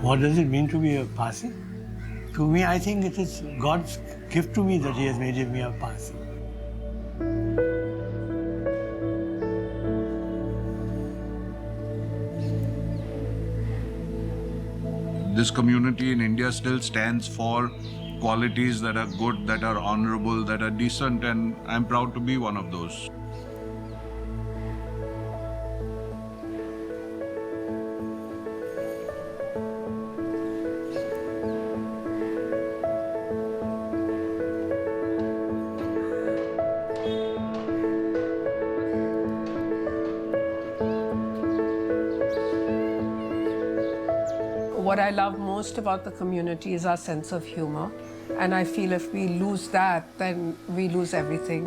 What does it mean to be a Parsi? To me, I think it is God's gift to me that He has made me a Parsi. This community in India still stands for qualities that are good, that are honorable, that are decent, and I'm proud to be one of those. What I love most about the community is our sense of humor. And I feel if we lose that, then we lose everything.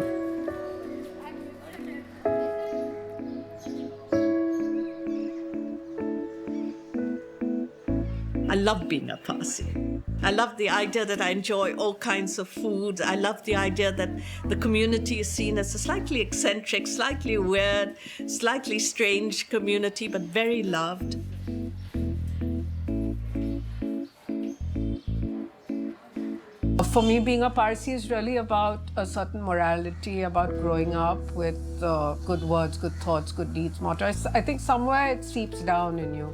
I love being a Parsi. I love the idea that I enjoy all kinds of food. I love the idea that the community is seen as a slightly eccentric, slightly weird, slightly strange community, but very loved. For me, being a Parsi is really about a certain morality, about growing up with good words, good thoughts, good deeds, motto. I think somewhere it seeps down in you.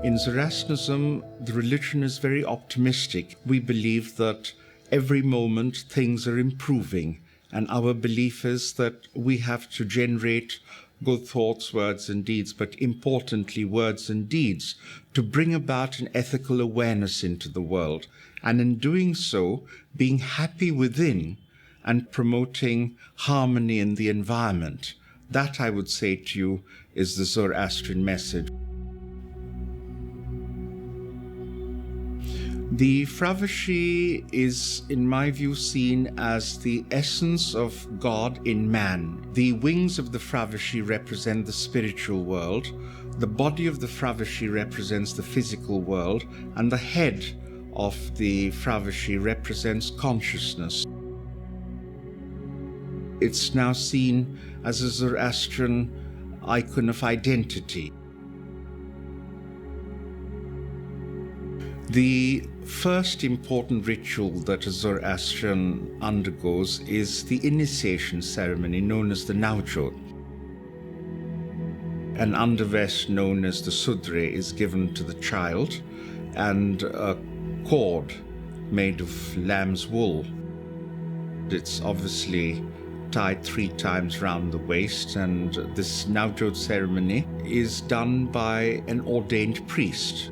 In Zoroastrianism, the religion is very optimistic. We believe that every moment things are improving, and our belief is that we have to generate good thoughts, words and deeds, but importantly words and deeds, to bring about an ethical awareness into the world. And in doing so, being happy within and promoting harmony in the environment. That, I would say to you, is the Zoroastrian message. The Fravashi is, in my view, seen as the essence of God in man. The wings of the Fravashi represent the spiritual world, the body of the Fravashi represents the physical world, and the head of the Fravashi represents consciousness. It's now seen as a Zoroastrian icon of identity. The first important ritual that a Zoroastrian undergoes is the initiation ceremony known as the Navjot. An undervest known as the Sudre is given to the child, and a cord made of lamb's wool. It's obviously tied 3 times round the waist, and this Navjot ceremony is done by an ordained priest.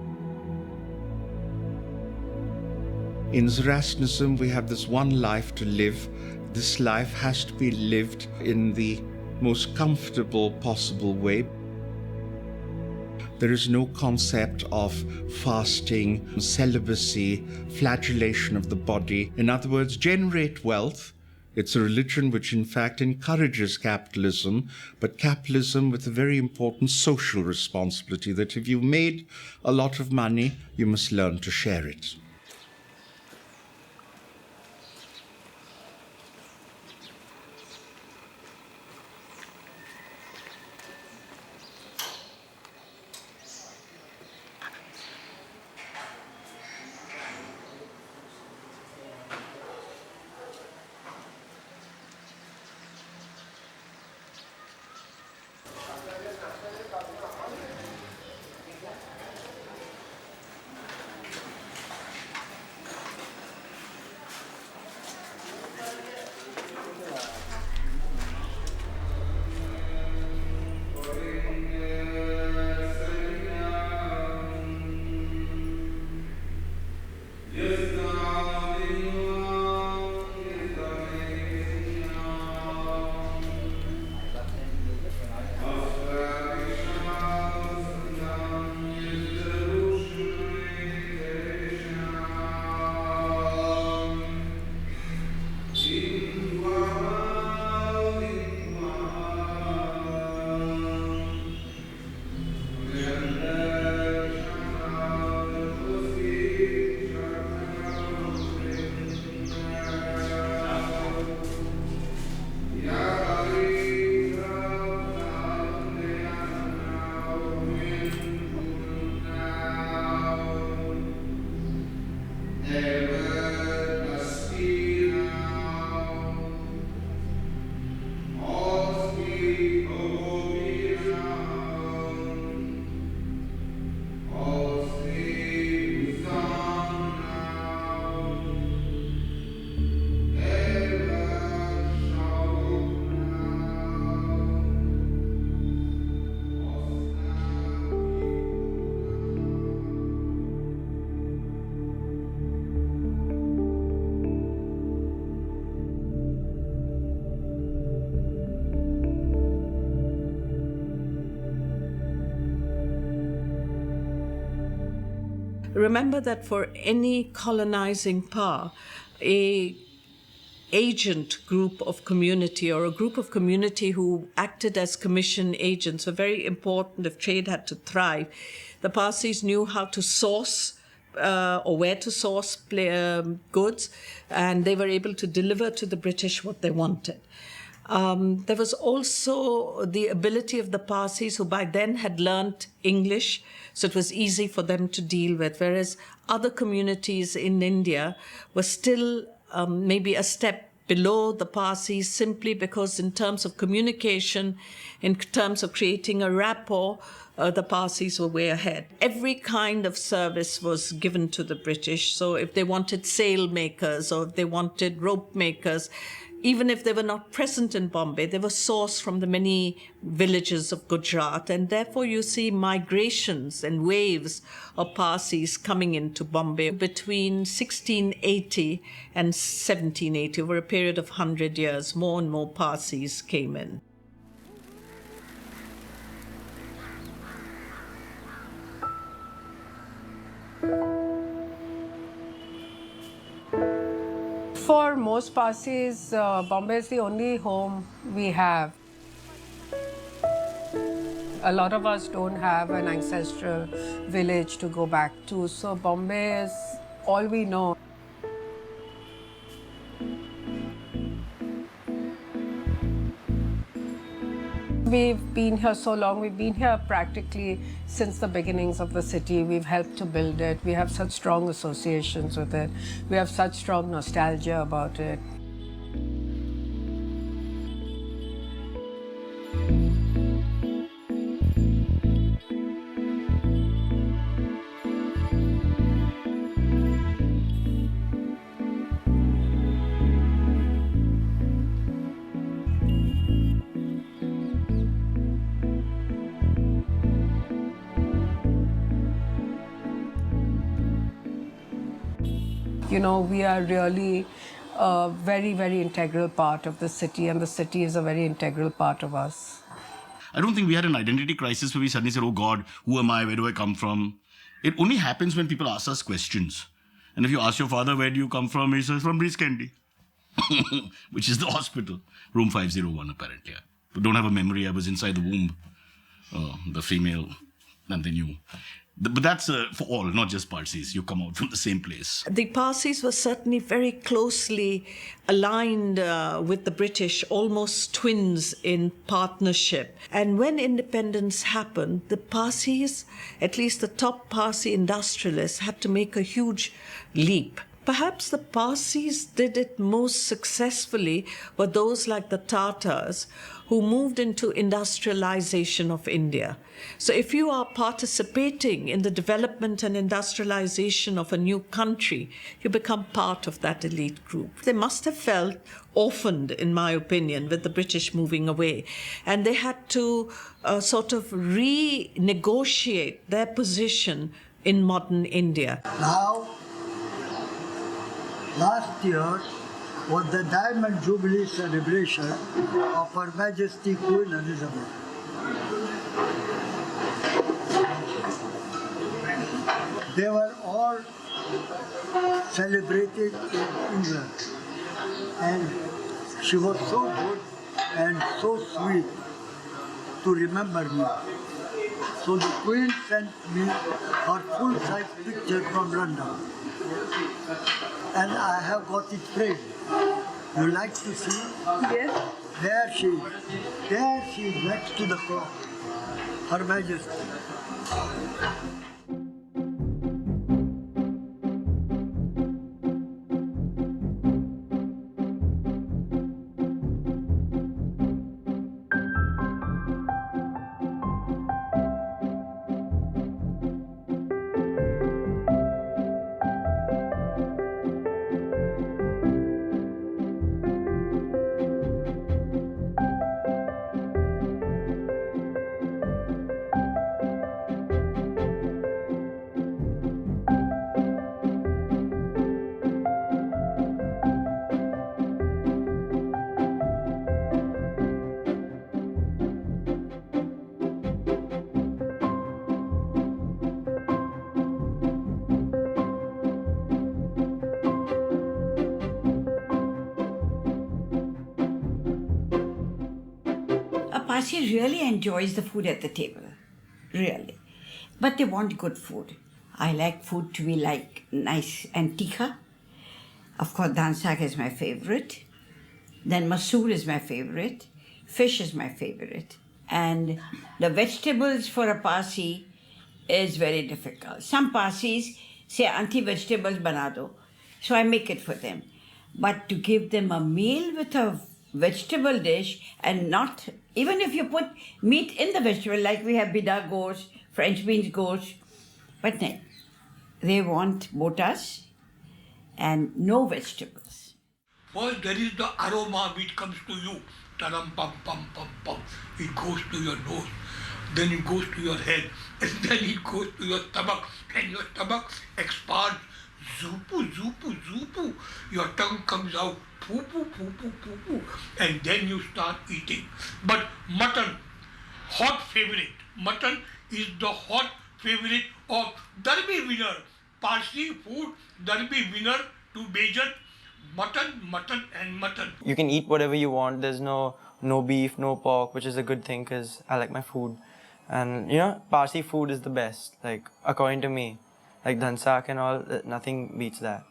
In Zoroastrianism, we have this one life to live. This life has to be lived in the most comfortable possible way. There is no concept of fasting, celibacy, flagellation of the body. In other words, generate wealth. It's a religion which in fact encourages capitalism, but capitalism with a very important social responsibility, that if you've made a lot of money, you must learn to share it. Remember that for any colonizing power, a agent group of community or a group of community who acted as commission agents were very important if trade had to thrive. The Parsis knew how to source or where to source goods, and they were able to deliver to the British what they wanted. There was also the ability of the Parsis, who by then had learnt English, so it was easy for them to deal with, whereas other communities in India were still maybe a step below the Parsis, simply because in terms of communication, in terms of creating a rapport, the Parsis were way ahead. Every kind of service was given to the British. So if they wanted sail makers or if they wanted rope makers, even if they were not present in Bombay, they were sourced from the many villages of Gujarat. And therefore you see migrations and waves of Parsis coming into Bombay between 1680 and 1780. Over a period of 100 years, more and more Parsis came in. For most Parsis, Bombay is the only home we have. A lot of us don't have an ancestral village to go back to, so Bombay is all we know. We've been here so long, we've been here practically since the beginnings of the city. We've helped to build it. We have such strong associations with it. We have such strong nostalgia about it. You know, we are really a very, very integral part of the city, and the city is a very integral part of us. I don't think we had an identity crisis where we suddenly said, oh God, who am I? Where do I come from? It only happens when people ask us questions. And if you ask your father, where do you come from? He says, from Breeze Candy, which is the hospital. Room 501, apparently. I don't have a memory. I was inside the womb, the female, and they knew. But that's for all, not just Parsis. You come out from the same place. The Parsis were certainly very closely aligned with the British, almost twins in partnership. And when independence happened, the Parsis, at least the top Parsi industrialists, had to make a huge leap. Perhaps the Parsis did it most successfully were those like the Tatars, who moved into industrialization of India. So if you are participating in the development and industrialization of a new country, you become part of that elite group. They must have felt orphaned, in my opinion, with the British moving away. And they had to sort of renegotiate their position in modern India. Now, last year was the Diamond Jubilee celebration of Her Majesty Queen Elizabeth. They were all celebrated in England, and she was so good and so sweet to remember me. So the Queen sent me her full-size picture from London, and I have got it framed. You like to see? Yes. There she is. There she is next to the clock. Her Majesty. Parsi really enjoys the food at the table, really. But they want good food. I like food to be like nice and tikha. Of course, dansak is my favorite. Then masoor is my favorite. Fish is my favorite. And the vegetables for a Parsi is very difficult. Some Parsis say, auntie, vegetables bana do. So I make it for them. But to give them a meal with a vegetable dish and not, even if you put meat in the vegetable, like we have bida gosh, French beans gosh, but no, they want botas and no vegetables. First, there is the aroma which comes to you. Taram pam pam pam pam. It goes to your nose, then it goes to your head, and then it goes to your stomach, and your stomach expands. Zupu, zupu, zupu. Your tongue comes out. Poo, poo, poo, poo, poo, poo. And then you start eating. But mutton, hot favorite. Mutton is the hot favorite of Derby winner. Parsi food, Derby winner to Bajan. Mutton, mutton and mutton. You can eat whatever you want. There's no beef, no pork, which is a good thing because I like my food. And you know, Parsi food is the best, like according to me. Like dhansak and all, nothing beats that.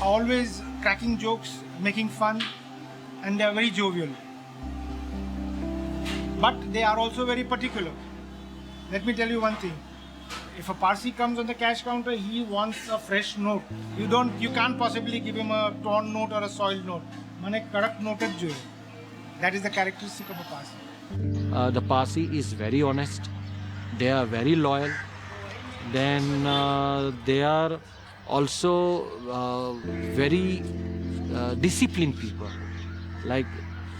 Always cracking jokes, making fun, and they are very jovial. But they are also very particular. Let me tell you one thing. If a Parsi comes on the cash counter, he wants a fresh note. You can't possibly give him a torn note or a soiled note. Mane kadak noted jo hai. That is the characteristic of a Parsi. The Parsi is very honest. They are very loyal. Then they are also very disciplined people. Like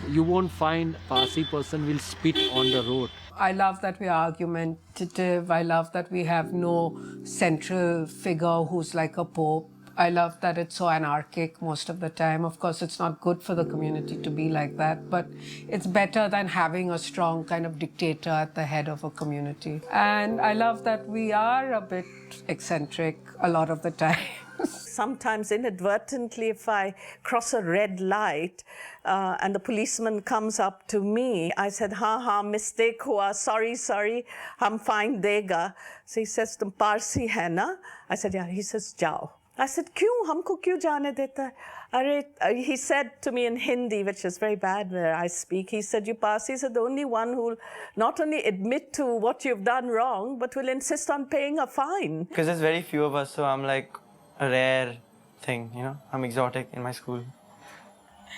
you won't find Parsi person will spit on the road. I love that we are argumentative. I love that we have no central figure who's like a pope. I love that it's so anarchic most of the time. Of course, it's not good for the community to be like that, but it's better than having a strong kind of dictator at the head of a community. And I love that we are a bit eccentric a lot of the time. Sometimes inadvertently, if I cross a red light and the policeman comes up to me, I said, ha, mistake hua, sorry, hum fine dega. So he says, tum Parsi hai na? I said, yeah. He says, jao. I said, kyun? Humko kyun jaane deta hai? He said to me in Hindi, which is very bad where I speak, he said, you Parsis are the only one who will not only admit to what you've done wrong, but will insist on paying a fine. Because there's very few of us, so I'm like a rare thing, you know. I'm exotic in my school.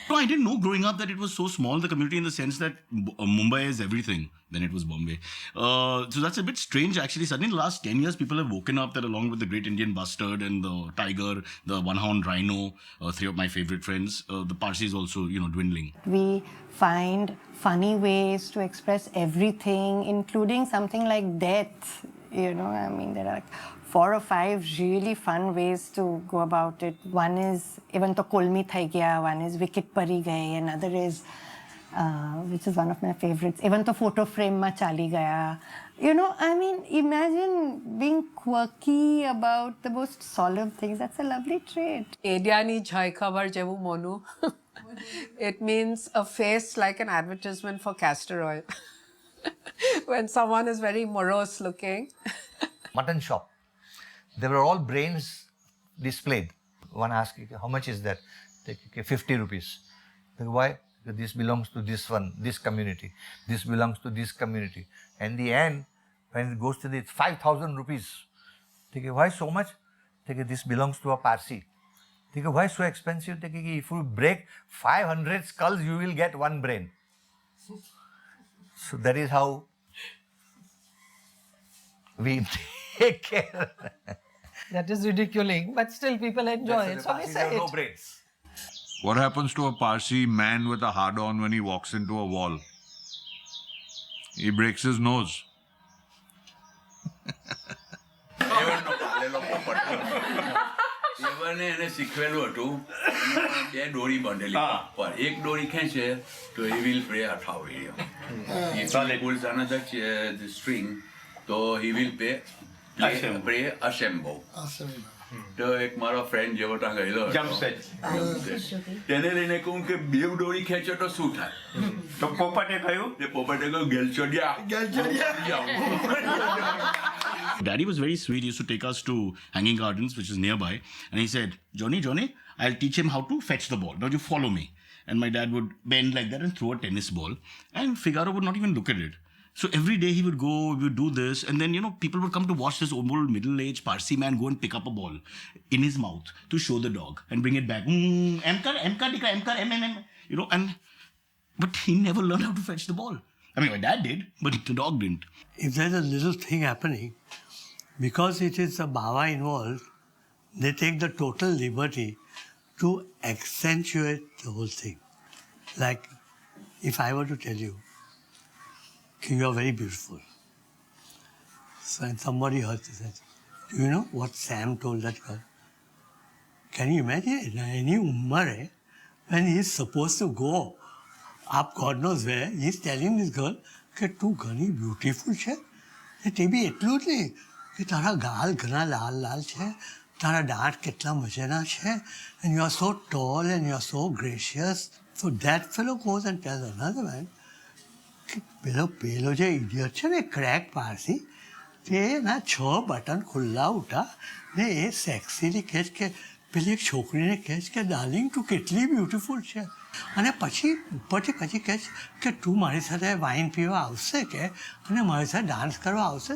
No, I didn't know growing up that it was so small, the community, in the sense that Mumbai is everything. Then it was Bombay. So that's a bit strange, actually. Suddenly, in the last 10 years, people have woken up that along with the Great Indian Bustard and the Tiger, the One-Horned Rhino, three of my favorite friends, the Parsi is also, you know, dwindling. We find funny ways to express everything, including something like death. You know, I mean, there are like 4 or 5 really fun ways to go about it. One is even to kolmi thai gaya, one is wicket pari gaye, another is, which is one of my favorites, even to photo frame ma chali gaya. You know, I mean, imagine being quirky about the most solemn things. That's a lovely trait. Ediani jhai khabar jevu monu. It means a face like an advertisement for castor oil. When someone is very morose looking. Mutton shop. There were all brains displayed. One asked, how much is that? They say, 50 rupees. Why? Because this belongs to this one, this community. This belongs to this community. And in the end, when it goes to the 5,000 rupees, they say, why so much? They say, this belongs to a Parsi. They go, why so expensive? They go, if you break 500 skulls, you will get one brain. So that is how we take care. That is ridiculing, but still people enjoy it. So we say no it. brains. What happens to a Parsi man with a hard-on when he walks into a wall? He breaks his nose. Even in a sequel or two, they dory bundle. For एक डोरी खेचे तो he will pray at how video. If he pulls another the string, so he will pray assemble. तो एक मारा friend जो बता गया low jump set तेने लेने को उनके बेव डोरी खेचे तो सूट है तो पोपटे को गेल चोदिया Daddy was very sweet. He used to take us to Hanging Gardens, which is nearby. And he said, Johnny, I'll teach him how to fetch the ball. Now you follow me. And my dad would bend like that and throw a tennis ball. And Figaro would not even look at it. So every day he would go, we would do this. And then, people would come to watch this old middle-aged Parsi man go and pick up a ball in his mouth to show the dog and bring it back. But he never learned how to fetch the ball. I mean, my dad did, but the dog didn't. If there's a little thing happening, because it is a Bhava involved, they take the total liberty to accentuate the whole thing. Like, if I were to tell you, you are very beautiful. So, and somebody heard this. Do you know what Sam told that girl? Can you imagine? Any umar when he is supposed to go up God knows where, he is telling this girl that tu ghani beautiful છે તે બી એટલું જ નહીં કે તારા ગાલ ઘણા લાલ છે તારા દાંત કેટલા મજાના છે and you are so tall and you are so gracious. So that fellow goes and tells another man કે પેલો જે idiot છે ને crack Parsi તે ના 6 બટન ખુલ્લા ઉઠા ને એ સેક્સીલી કહે કે પેલી એક છોકરીને કહે કે ડાર્લિંગ તું કેટલી બ્યુટીફુલ છે અને પછી ઉપરથી પછી કહે કે તું મારી સાથે વાઇન પીવા આવશે કે અને મારી સાથે ડાન્સ કરવા આવશે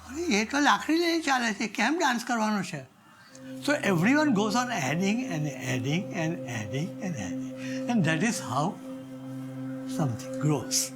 અરે એ તો લાકડી લઈને ચાલે છે કેમ ડાન્સ કરવાનો છે So everyone goes on adding and adding and adding and adding. And that is how something grows.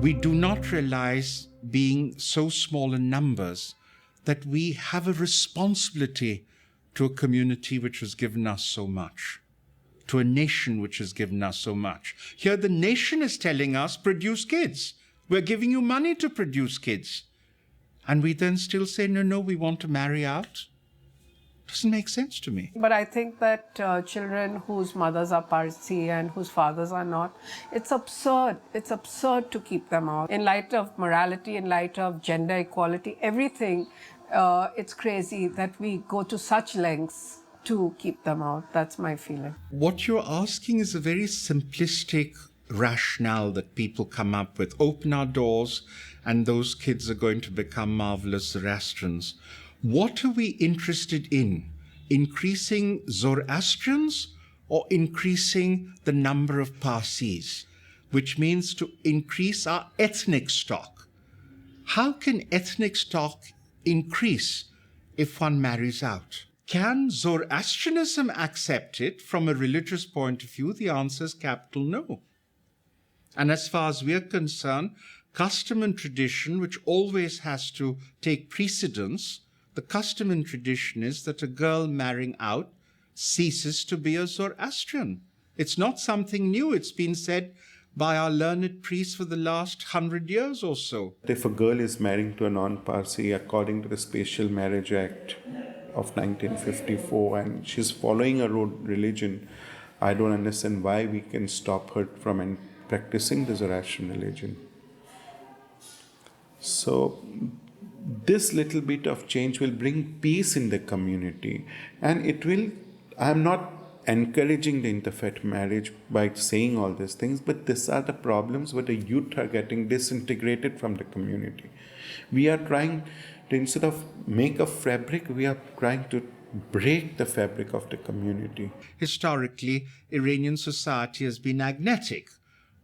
We do not realize, being so small in numbers, that we have a responsibility to a community which has given us so much, to a nation which has given us so much. Here the nation is telling us, produce kids. We're giving you money to produce kids. And we then still say, no, we want to marry out. Doesn't make sense to me. But I think that children whose mothers are Parsi and whose fathers are not, it's absurd. It's absurd to keep them out. In light of morality, in light of gender equality, everything, it's crazy that we go to such lengths to keep them out. That's my feeling. What you're asking is a very simplistic rationale that people come up with. Open our doors and those kids are going to become marvelous Zoroastrians. What are we interested in? Increasing Zoroastrians or increasing the number of Parsis, which means to increase our ethnic stock? How can ethnic stock increase if one marries out? Can Zoroastrianism accept it from a religious point of view? The answer is capital no. And as far as we are concerned, custom and tradition, which always has to take precedence, the custom and tradition is that a girl marrying out ceases to be a Zoroastrian. It's not something new. It's been said by our learned priests for the last 100 years or so. If a girl is marrying to a non-Parsi according to the Special Marriage Act of 1954 and she's following her own religion, I don't understand why we can stop her from practicing the Zoroastrian religion. So this little bit of change will bring peace in the community, and it will, I'm not encouraging the interfaith marriage by saying all these things, but these are the problems where the youth are getting disintegrated from the community. We are trying to, instead of make a fabric, we are trying to break the fabric of the community. Historically, Iranian society has been agnetic.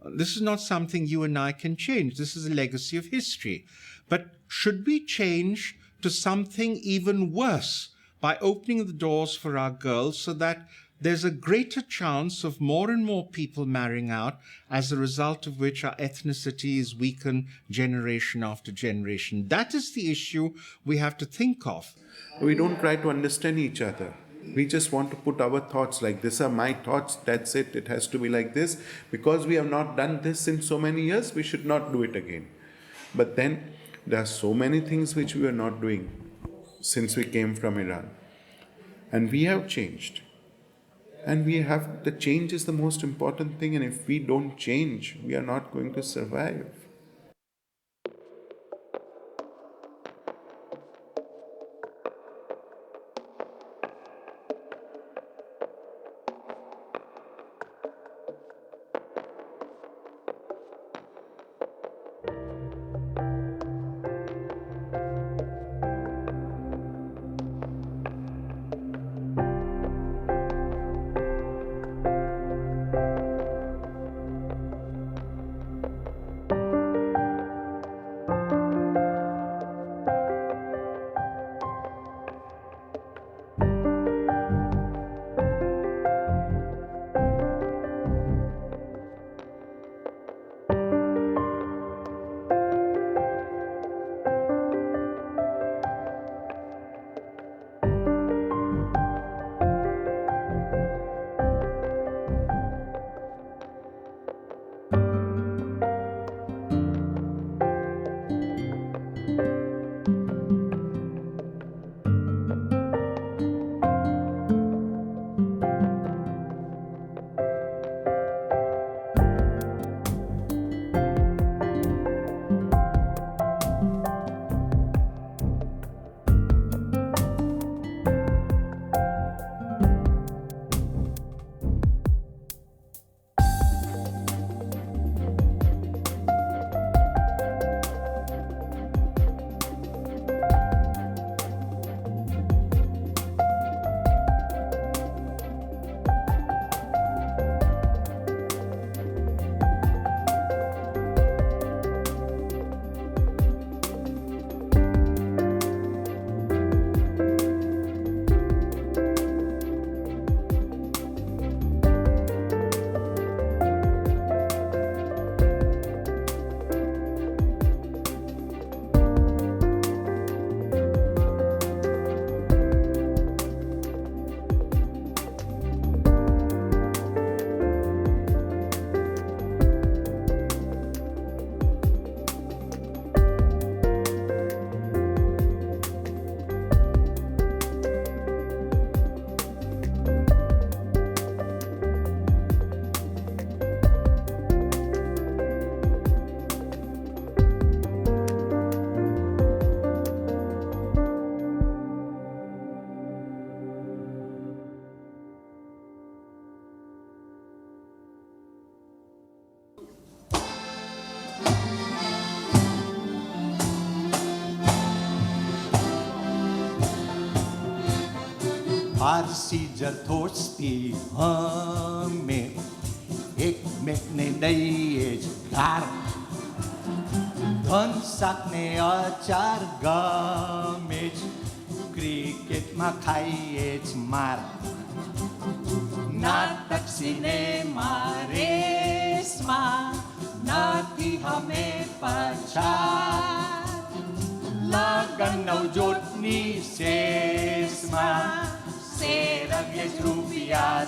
This is not something you and I can change. This is a legacy of history. But should we change to something even worse by opening the doors for our girls so that there's a greater chance of more and more people marrying out, as a result of which our ethnicity is weakened generation after generation? That is the issue we have to think of. We don't try to understand each other. We just want to put our thoughts like, these are my thoughts, that's it, it has to be like this. Because we have not done this in so many years, we should not do it again. But then there are so many things which we are not doing since we came from Iran. And we have changed. And the change is the most important thing, and if we don't change, we are not going to survive. फारसी जरथोस्पी हमें एक मेकने दईज धार धन सक्ने अचार गमेज क्रिकेटमा खाइएज मार नाटक cinema Reshma नाथी हमें पछार लगन नौजोटनी शेषमा Ser rupiah